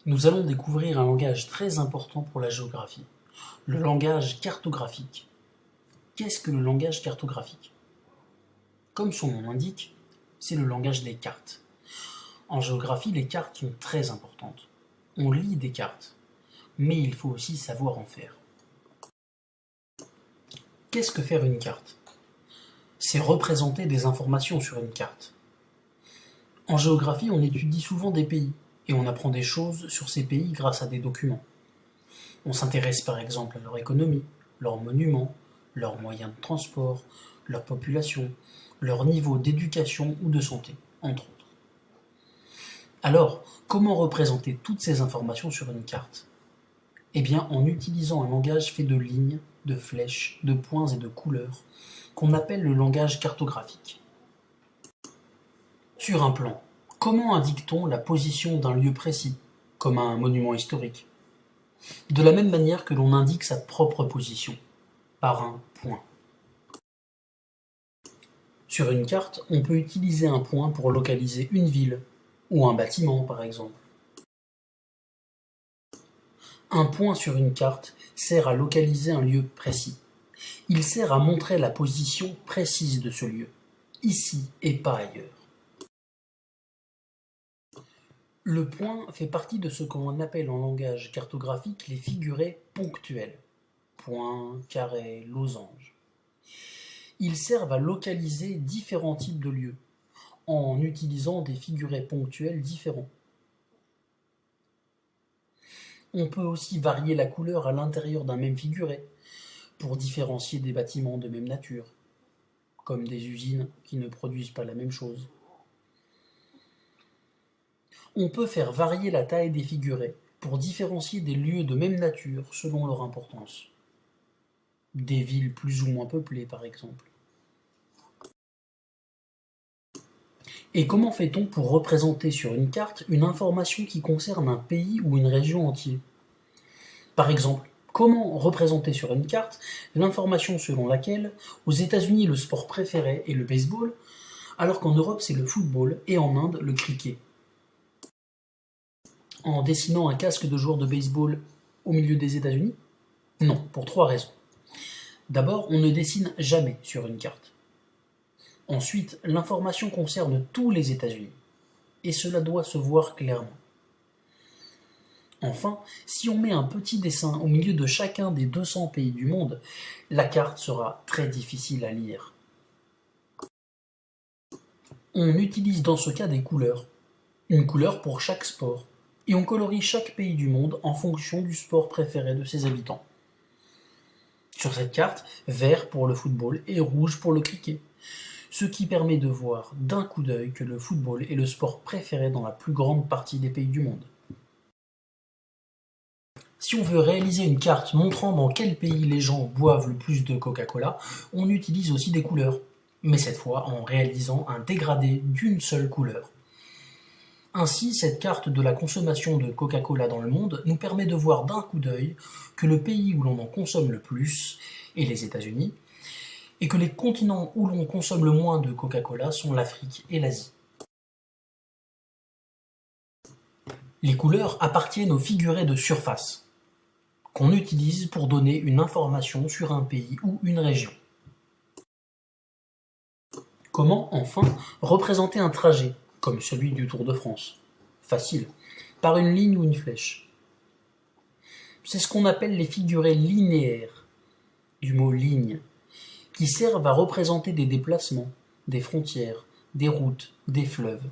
Nous allons découvrir un langage très important pour la géographie, le langage cartographique. Qu'est-ce que le langage cartographique? Comme son nom l'indique, c'est le langage des cartes. En géographie, les cartes sont très importantes. On lit des cartes, mais il faut aussi savoir en faire. Qu'est-ce que faire une carte? C'est représenter des informations sur une carte. En géographie, on étudie souvent des pays, et on apprend des choses sur ces pays grâce à des documents. On s'intéresse par exemple à leur économie, leurs monuments, leurs moyens de transport, leur population, leur niveau d'éducation ou de santé, entre autres. Alors, comment représenter toutes ces informations sur une carte? Eh bien, en utilisant un langage fait de lignes, de flèches, de points et de couleurs, qu'on appelle le langage cartographique. Sur un plan, comment indique-t-on la position d'un lieu précis, comme un monument historique? De la même manière que l'on indique sa propre position, par un point. Sur une carte, on peut utiliser un point pour localiser une ville, ou un bâtiment par exemple. Un point sur une carte sert à localiser un lieu précis. Il sert à montrer la position précise de ce lieu, ici et pas ailleurs. Le point fait partie de ce qu'on appelle en langage cartographique les figurés ponctuels. Point, carré, losange. Ils servent à localiser différents types de lieux, en utilisant des figurés ponctuels différents. On peut aussi varier la couleur à l'intérieur d'un même figuré, pour différencier des bâtiments de même nature, comme des usines qui ne produisent pas la même chose. On peut faire varier la taille des figurés pour différencier des lieux de même nature selon leur importance. Des villes plus ou moins peuplées, par exemple. Et comment fait-on pour représenter sur une carte une information qui concerne un pays ou une région entière? Par exemple, comment représenter sur une carte l'information selon laquelle, aux États-Unis, le sport préféré est le baseball, alors qu'en Europe, c'est le football et en Inde, le cricket? En dessinant un casque de joueur de baseball au milieu des États-Unis? Non, pour 3 raisons. D'abord, on ne dessine jamais sur une carte. Ensuite, l'information concerne tous les États-Unis, et cela doit se voir clairement. Enfin, si on met un petit dessin au milieu de chacun des 200 pays du monde, la carte sera très difficile à lire. On utilise dans ce cas des couleurs, une couleur pour chaque sport, et on colorie chaque pays du monde en fonction du sport préféré de ses habitants. Sur cette carte, vert pour le football et rouge pour le cricket, ce qui permet de voir d'un coup d'œil que le football est le sport préféré dans la plus grande partie des pays du monde. Si on veut réaliser une carte montrant dans quel pays les gens boivent le plus de Coca-Cola, on utilise aussi des couleurs, mais cette fois en réalisant un dégradé d'une seule couleur. Ainsi, cette carte de la consommation de Coca-Cola dans le monde nous permet de voir d'un coup d'œil que le pays où l'on en consomme le plus est les États-Unis, et que les continents où l'on consomme le moins de Coca-Cola sont l'Afrique et l'Asie. Les couleurs appartiennent aux figurés de surface, qu'on utilise pour donner une information sur un pays ou une région. Comment, enfin, représenter un trajet, comme celui du Tour de France? Facile, par une ligne ou une flèche. C'est ce qu'on appelle les figurés linéaires, du mot ligne, qui servent à représenter des déplacements, des frontières, des routes, des fleuves.